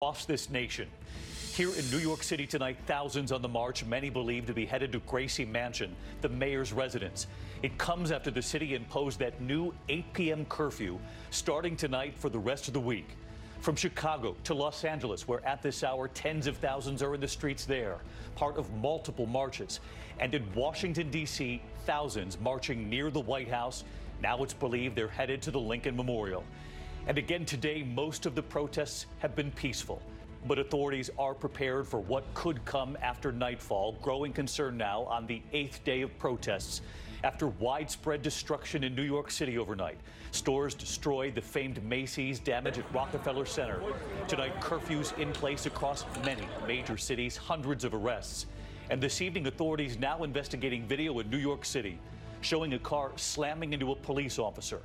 Across this nation. Here in New York City tonight, thousands on the march, many believed to be headed to Gracie Mansion, the mayor's residence. It comes after the city imposed that new 8 p.m. curfew starting tonight for the rest of the week. From Chicago to Los Angeles, where at this hour tens of thousands are in the streets there, part of multiple marches. And in Washington, D.C., thousands marching near the White House. Now it's believed they're headed to the Lincoln Memorial. And again today, most of the protests have been peaceful. But authorities are prepared for what could come after nightfall. Growing concern now on the 8th day of protests after widespread destruction in New York City overnight. Stores destroyed, the famed Macy's, damage at Rockefeller Center. Tonight, curfews in place across many major cities, hundreds of arrests. And this evening, authorities now investigating video in New York City showing a car slamming into a police officer.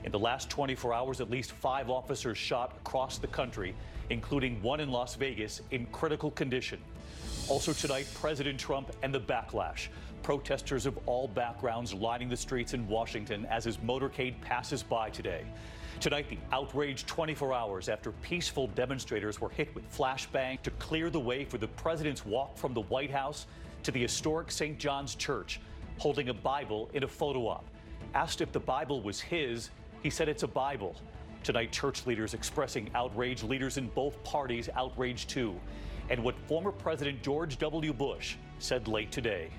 In the last 24 hours, at least 5 officers shot across the country, including one in Las Vegas in critical condition. Also tonight, President Trump and the backlash. Protesters of all backgrounds lining the streets in Washington as his motorcade passes by today. Tonight, the outrage 24 hours after peaceful demonstrators were hit with flashbang to clear the way for the president's walk from the White House to the historic St. John's Church, holding a Bible in a photo op. Asked if the Bible was his, he said it's a Bible. Tonight, church leaders expressing outrage, leaders in both parties outraged too. And what former President George W. Bush said late today.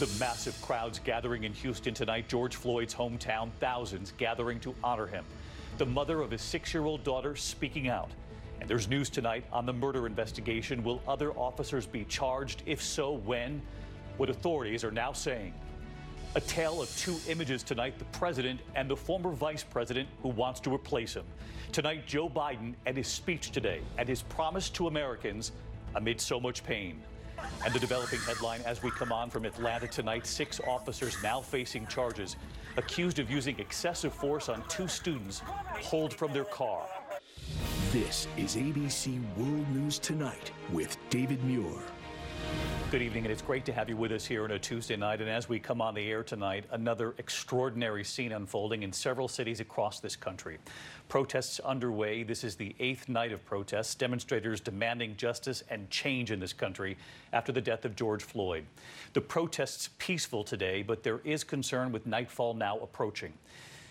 The massive crowds gathering in Houston tonight, George Floyd's hometown, thousands gathering to honor him. The mother of his 6-year-old daughter speaking out. And there's news tonight on the murder investigation. Will other officers be charged? If so, when? What authorities are now saying. A tale of 2 images tonight, the president and the former vice president who wants to replace him. Tonight, Joe Biden and his speech today and his promise to Americans amid so much pain. And the developing headline as we come on from Atlanta tonight, 6 officers now facing charges, accused of using excessive force on 2 students pulled from their car. This is ABC World News Tonight with David Muir. Good evening, and it's great to have you with us here on a Tuesday night. And as we come on the air tonight, another extraordinary scene unfolding in several cities across this country. Protests underway. This is the 8th night of protests. Demonstrators demanding justice and change in this country after the death of George Floyd. The protests peaceful today, but there is concern with nightfall now approaching.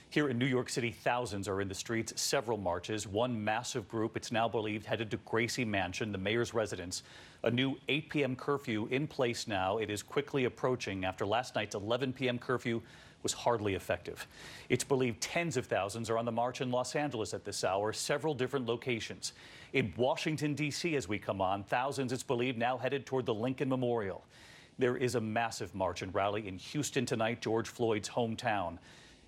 Here in New York City, thousands are in the streets, several marches, one massive group, it's now believed, headed to Gracie Mansion, the mayor's residence. A new 8 p.m. curfew in place now. It is quickly approaching after last night's 11 p.m. curfew was hardly effective. It's believed tens of thousands are on the march in Los Angeles at this hour, several different locations. In Washington, D.C., as we come on, thousands, it's believed, now headed toward the Lincoln Memorial. There is a massive march and rally in Houston tonight, George Floyd's hometown.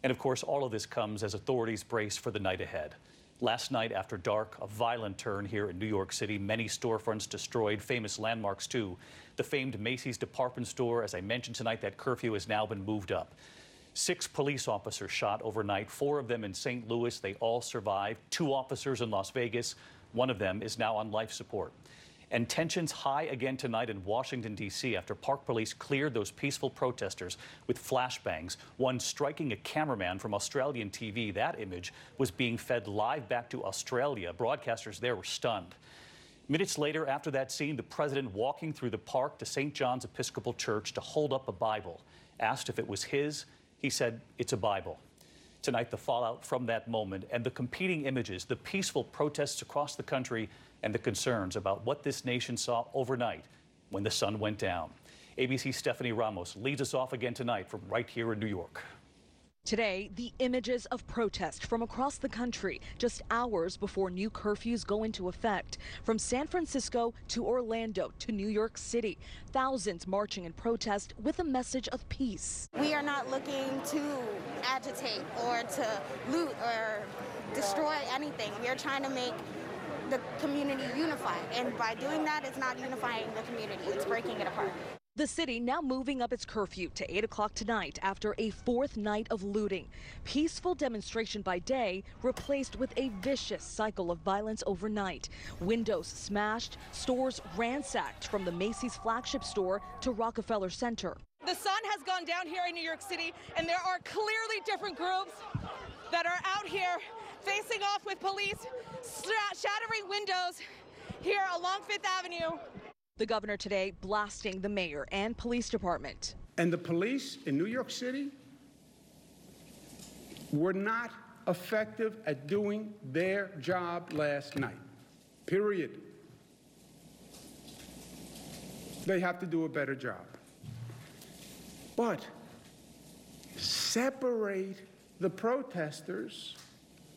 And of course, all of this comes as authorities brace for the night ahead. Last night after dark, a violent turn here in New York City. Many storefronts destroyed, famous landmarks too. The famed Macy's department store, as I mentioned tonight, that curfew has now been moved up. 6 police officers shot overnight, 4 of them in St. Louis. They all survived. 2 officers in Las Vegas. One of them is now on life support. And tensions high again tonight in Washington, D.C. after Park Police cleared those peaceful protesters with flashbangs, one striking a cameraman from Australian TV. That image was being fed live back to Australia. Broadcasters there were stunned. Minutes later, after that scene, the president walking through the park to St. John's Episcopal Church to hold up a Bible. Asked if it was his, he said, "It's a Bible." Tonight, the fallout from that moment and the competing images, the peaceful protests across the country, and the concerns about what this nation saw overnight when the sun went down. ABC's Stephanie Ramos leads us off again tonight from right here in New York. Today, the images of protest from across the country just hours before new curfews go into effect. From San Francisco to Orlando to New York City, thousands marching in protest with a message of peace. We are not looking to agitate or to loot or destroy anything. We are trying to make the community unified, and by doing that, it's not unifying the community, it's breaking it apart. The city now moving up its curfew to 8 o'clock tonight after a 4th night of looting. Peaceful demonstration by day replaced with a vicious cycle of violence overnight. Windows smashed, stores ransacked from the Macy's flagship store to Rockefeller Center. The sun has gone down here in New York City, and there are clearly different groups that are out here facing off with police, shattering windows, along Fifth Avenue. The governor today blasting the mayor and police department. And the police in New York City were not effective at doing their job last night, period. They have to do a better job. But separate the protesters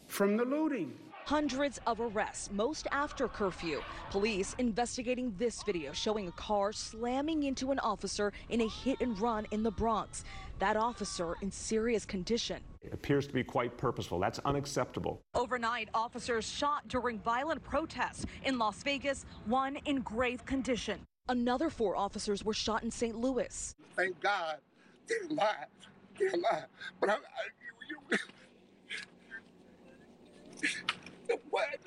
from the looting. Hundreds of arrests, most after curfew. Police investigating this video showing a car slamming into an officer in a hit and run in the Bronx. That officer in serious condition. It appears to be quite purposeful. That's unacceptable. Overnight, officers shot during violent protests in Las Vegas, one in grave condition. Another 4 officers were shot in St. Louis. Thank God they're alive. They're alive. But what?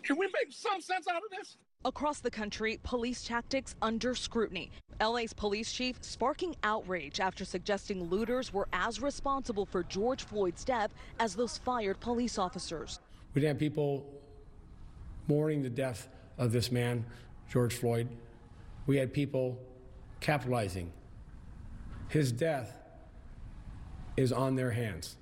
Can we make some sense out of this? Across the country, police tactics under scrutiny. LA's police chief sparking outrage after suggesting looters were as responsible for George Floyd's death as those fired police officers. We didn't have people mourning the death of this man, George Floyd. We had people capitalizing. His death is on their hands,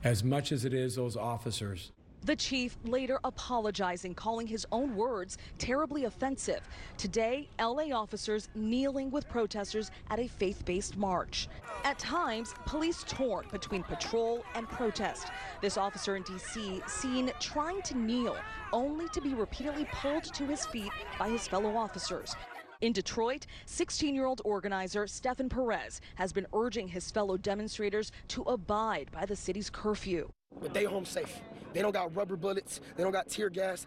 as much as it is those officers. The chief later apologizing, calling his own words terribly offensive. Today, LA officers kneeling with protesters at a faith-based march. At times, police torn between patrol and protest. This officer in D.C. seen trying to kneel, only to be repeatedly pulled to his feet by his fellow officers. In Detroit, 16-year-old organizer Stephen Perez has been urging his fellow demonstrators to abide by the city's curfew. But they home safe. They don't got rubber bullets. They don't got tear gas.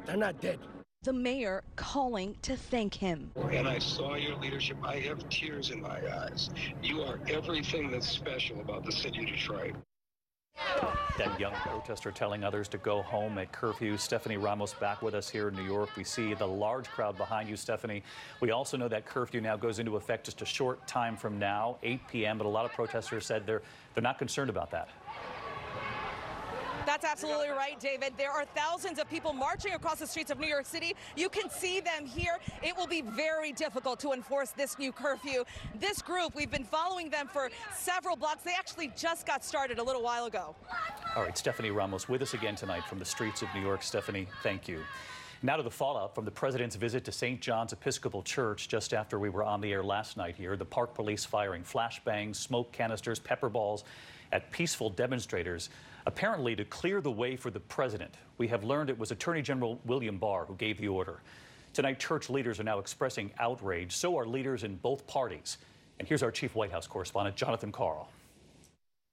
They're not dead. The mayor calling to thank him. And I saw your leadership. I have tears in my eyes. You are everything that's special about the city of Detroit. That young protester telling others to go home at curfew. Stephanie Ramos back with us here in New York. We see the large crowd behind you, Stephanie. We also know that curfew now goes into effect just a short time from now, 8 p.m., but a lot of protesters said they're not concerned about that. That's absolutely right, David. There are thousands of people marching across the streets of New York City. You can see them here. It will be very difficult to enforce this new curfew. This group, we've been following them for several blocks. They actually just got started a little while ago. All right, Stephanie Ramos with us again tonight from the streets of New York. Stephanie, thank you. Now to the fallout from the president's visit to St. John's Episcopal Church just after we were on the air last night here. The Park Police firing flashbangs, smoke canisters, pepper balls at peaceful demonstrators, apparently to clear the way for the president. We have learned it was Attorney General William Barr who gave the order. Tonight, church leaders are now expressing outrage. So are leaders in both parties. And here's our chief White House correspondent, Jonathan Karl.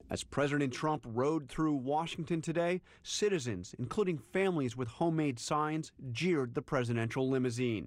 As President Trump rode through Washington today, citizens, including families with homemade signs, jeered the presidential limousine.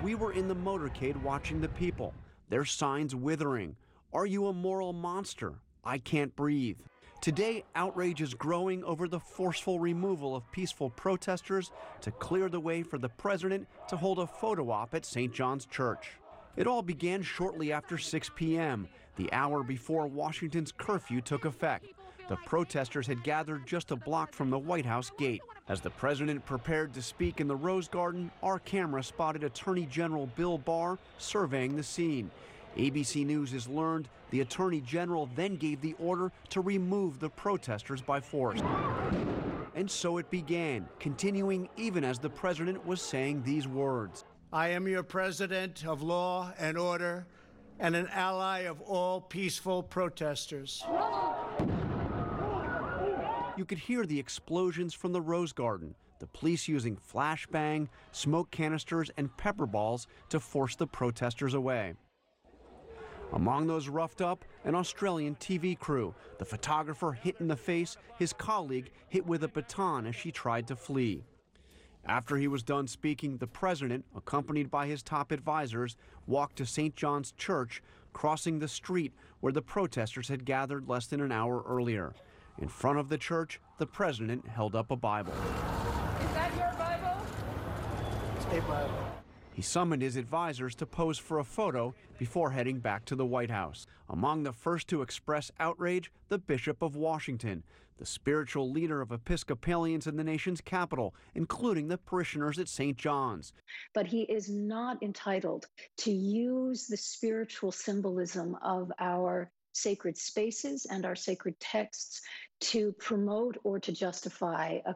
We were in the motorcade watching the people, their signs withering. Are you a moral monster? I can't breathe. Today, outrage is growing over the forceful removal of peaceful protesters to clear the way for the president to hold a photo op at St. John's Church. It all began shortly after 6 p.m., the hour before Washington's curfew took effect. The protesters had gathered just a block from the White House gate. As the president prepared to speak in the Rose Garden, our camera spotted Attorney General Bill Barr surveying the scene. ABC News has learned the Attorney General then gave the order to remove the protesters by force. And so it began, continuing even as the president was saying these words. I am your president of law and order and an ally of all peaceful protesters. You could hear the explosions from the Rose Garden, the police using flashbang, smoke canisters, and pepper balls to force the protesters away. Among those roughed up, an Australian TV crew, the photographer hit in the face, his colleague hit with a baton as she tried to flee. After he was done speaking, the president, accompanied by his top advisors, walked to St. John's Church, crossing the street where the protesters had gathered less than an hour earlier. In front of the church, the president held up a Bible. Is that your Bible? It's a Bible. He summoned his advisors to pose for a photo before heading back to the White House. Among the first to express outrage, the Bishop of Washington, the spiritual leader of Episcopalians in the nation's capital, including the parishioners at St. John's. But he is not entitled to use the spiritual symbolism of our sacred spaces and our sacred texts to promote or to justify a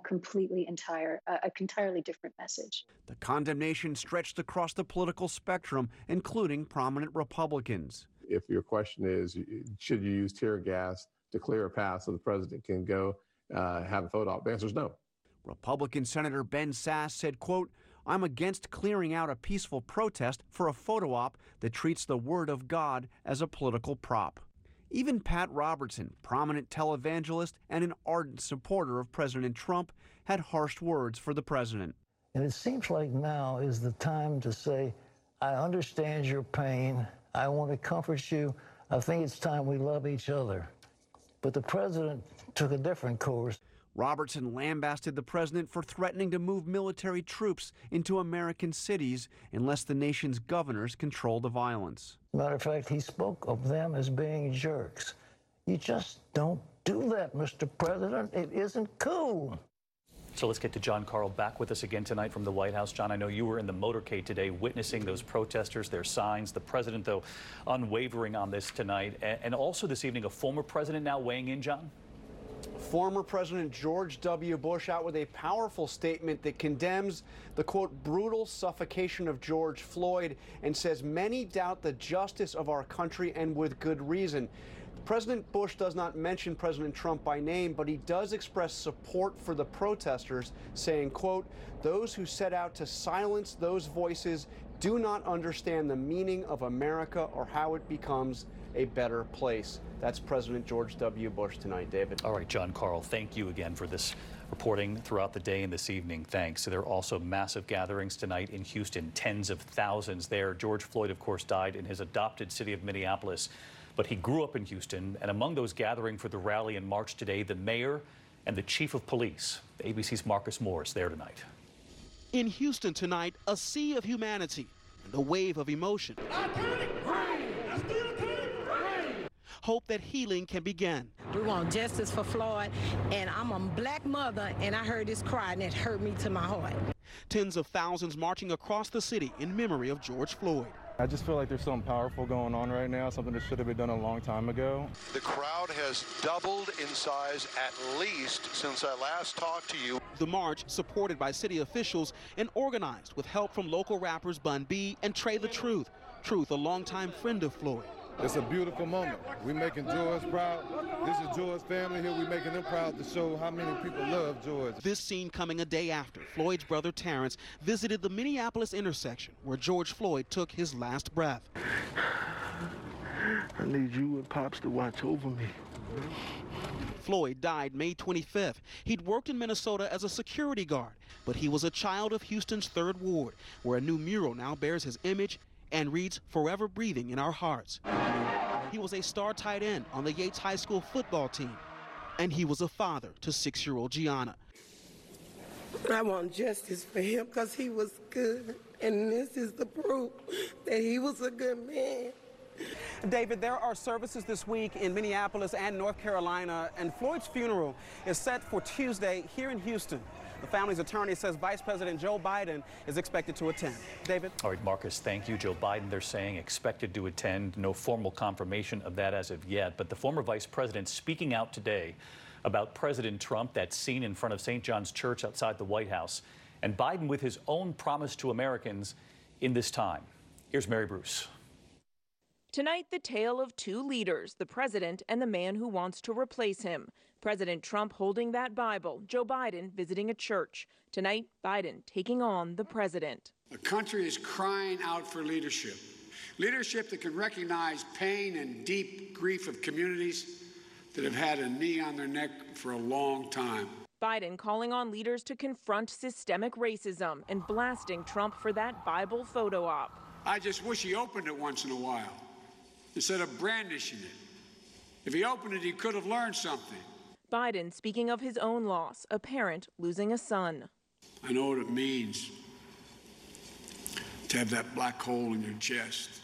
entirely different message. The condemnation stretched across the political spectrum, including prominent Republicans. If your question is, should you use tear gas to clear a path so the president can go have a photo op, the answer is no. Republican Senator Ben Sasse said, quote, "I'm against clearing out a peaceful protest for a photo op that treats the word of God as a political prop." Even Pat Robertson, prominent televangelist and an ardent supporter of President Trump, had harsh words for the president. And it seems like now is the time to say, I understand your pain. I want to comfort you. I think it's time we love each other. But the president took a different course. Robertson lambasted the president for threatening to move military troops into American cities unless the nation's governors control the violence. Matter of fact, he spoke of them as being jerks. You just don't do that, Mr. President. It isn't cool. So let's get to John Karl back with us again tonight from the White House. John, I know you were in the motorcade today witnessing those protesters, their signs. The president, though, unwavering on this tonight. And also this evening, a former president now weighing in, John? Former President George W. Bush out with a powerful statement that condemns the, quote, brutal suffocation of George Floyd and says many doubt the justice of our country, and with good reason. President Bush does not mention President Trump by name, but he does express support for the protesters, saying, quote, "Those who set out to silence those voices do not understand the meaning of America or how it becomes a better place." That's President George W. Bush tonight, David. All right, John Karl, thank you again for this reporting throughout the day and this evening. Thanks. So there are also massive gatherings tonight in Houston, tens of thousands there. George Floyd, of course, died in his adopted city of Minneapolis, but he grew up in Houston. And among those gathering for the rally and march today, the mayor and the chief of police. ABC's Marcus Moore is there tonight. In Houston tonight, a sea of humanity and a wave of emotion. Hope that healing can begin. We want justice for Floyd, and I'm a black mother, and I heard this cry, and it hurt me to my heart. Tens of thousands marching across the city in memory of George Floyd. I just feel like there's something powerful going on right now, something that should have been done a long time ago. The crowd has doubled in size at least since I last talked to you. The march, supported by city officials and organized with help from local rappers Bun B and Trey the Truth. Truth, a longtime friend of Floyd. It's a beautiful moment. We're making George proud. This is George's family here. We're making them proud to show how many people love George. This scene coming a day after Floyd's brother Terrence visited the Minneapolis intersection where George Floyd took his last breath. I need you and Pops to watch over me. Floyd died May 25th. He'd worked in Minnesota as a security guard, but he was a child of Houston's 3rd Ward, where a new mural now bears his image and reads, "Forever breathing in our hearts." He was a star tight end on the Yates High School football team, and he was a father to 6-year-old Gianna. I want justice for him because he was good, and this is the proof that he was a good man. David, there are services this week in Minneapolis and North Carolina, and Floyd's funeral is set for Tuesday here in Houston. The family's attorney says Vice President Joe Biden is expected to attend. David? All right, Marcus, thank you. Joe Biden, they're saying, expected to attend. No formal confirmation of that as of yet. But the former vice president speaking out today about President Trump, that scene in front of St. John's Church outside the White House, and Biden with his own promise to Americans in this time. Here's Mary Bruce. Tonight, the tale of two leaders, the president and the man who wants to replace him. President Trump holding that Bible, Joe Biden visiting a church. Tonight, Biden taking on the president. The country is crying out for leadership. Leadership that can recognize pain and deep grief of communities that have had a knee on their neck for a long time. Biden calling on leaders to confront systemic racism and blasting Trump for that Bible photo op. I just wish he opened it once in a while instead of brandishing it. If he opened it, he could have learned something. Biden speaking of his own loss, a parent losing a son. I know what it means to have that black hole in your chest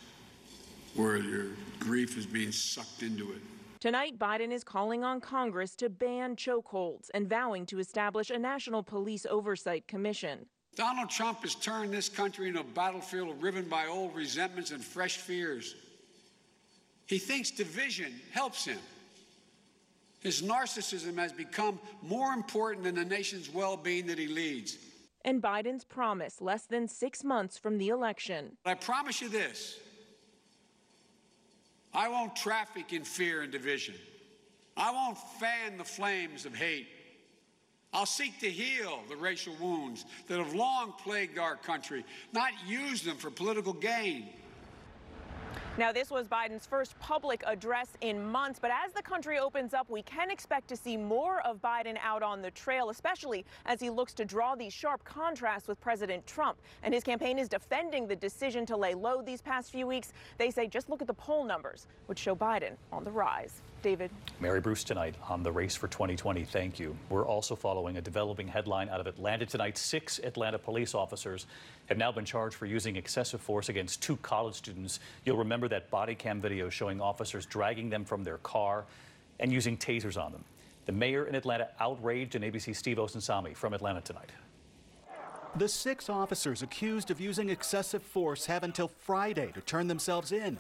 where your grief is being sucked into it. Tonight, Biden is calling on Congress to ban chokeholds and vowing to establish a national police oversight commission. Donald Trump has turned this country into a battlefield riven by old resentments and fresh fears. He thinks division helps him. His narcissism has become more important than the nation's well-being that he leads. And Biden's promise less than 6 months from the election. I promise you this. I won't traffic in fear and division. I won't fan the flames of hate. I'll seek to heal the racial wounds that have long plagued our country, not use them for political gain. Now, this was Biden's first public address in months, but as the country opens up, we can expect to see more of Biden out on the trail, especially as he looks to draw these sharp contrasts with President Trump. And his campaign is defending the decision to lay low these past few weeks. They say just look at the poll numbers, which show Biden on the rise. David. Mary Bruce tonight on the race for 2020. Thank you. We're also following a developing headline out of Atlanta tonight. 6 Atlanta police officers have now been charged for using excessive force against 2 college students. You'll remember that body cam video showing officers dragging them from their car and using tasers on them. The mayor in Atlanta outraged, and ABC's Steve Osunsami from Atlanta tonight. The 6 officers accused of using excessive force have until Friday to turn themselves in.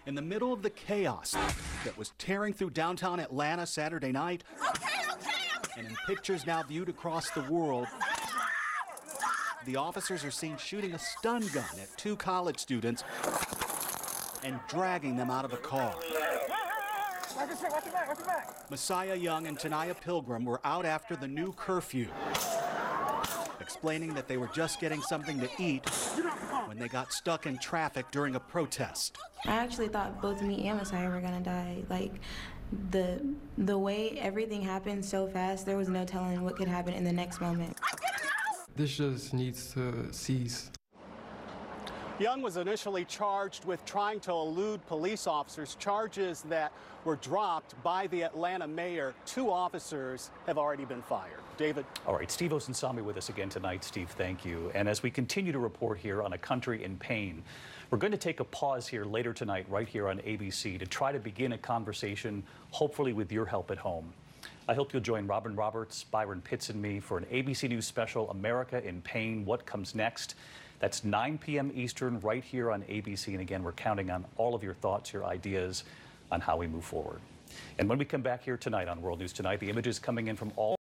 In the middle of the chaos that was tearing through downtown Atlanta Saturday night, and in pictures now viewed across the world, the officers are seen shooting a stun gun at 2 college students and dragging them out of a car. Messiah Young and Tanaya Pilgrim were out after the new curfew, explaining that they were just getting something to eat when they got stuck in traffic during a protest. I actually thought both me and Messiah were gonna die. Like, the way everything happened so fast, there was no telling what could happen in the next moment. This just needs to cease. Young was initially charged with trying to elude police officers, charges that were dropped by the Atlanta mayor. 2 officers have already been fired. David. All right, Steve Osunsami with us again tonight. Steve, thank you. And as we continue to report here on A Country in Pain, we're going to take a pause here later tonight right here on ABC to try to begin a conversation, hopefully with your help at home. I hope you'll join Robin Roberts, Byron Pitts, and me for an ABC News special, America in Pain, What Comes Next? That's 9 p.m. Eastern right here on ABC. And again, we're counting on all of your thoughts, your ideas on how we move forward. And when we come back here tonight on World News Tonight, the images coming in from all